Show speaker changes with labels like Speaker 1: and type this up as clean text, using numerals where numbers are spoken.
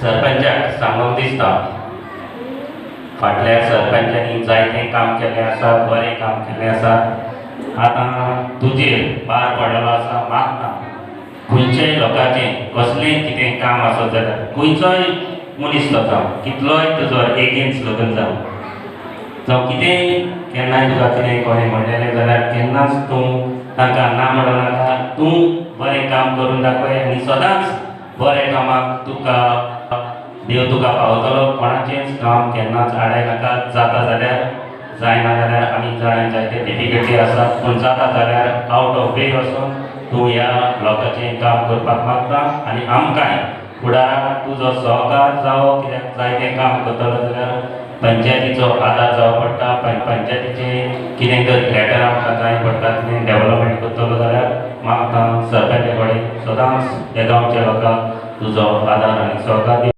Speaker 1: सरपंचाक सांगूंक दिसता फाटल्या सरपंचांनी जायतें काम केलें आसा, बरें काम केलें आसा. आतां तुजेर भार पडलेलो आसा. मागता खंयच्याय लोकांचें कसलेंय कितें काम आसत जाल्यार खंयचोय मनीस तो जावं, कितलोय तुजो एगेन्स्ट लग्न जावं कितेंय केन्नाय तुका कितें कोणें म्हणलेलें जाल्यार केन्नाच तूं तांकां ना म्हणनाका. तूं बरें काम करून दाखय आनी सदांच बरें कामाक तुका देव तुका पावतलो. कोणाचेंच काम केन्नाच आडायनाका. जाता जाल्यार जायना जाल्यार आमी जायते डिफिकल्टी आसात, पूण जाता जाल्यार आवट ऑफ वे वचून तूं ह्या लोकांचें काम करपाक मागता. आनी आमकांय फुडार तुजो सहकार जावो, कित्याक जायतें काम करतलो जाल्यार पंचायतीचो आदार जावो पडटा. पंचायतीचें कितें तर ग्रेटर आमकां जाय पडटा, कितें डेव्हलपमेंट करतलो जाल्यार मागता सरपंचा कडेन सदांच ह्या गांवच्या लोकांक तुजो आदार आनी सहकार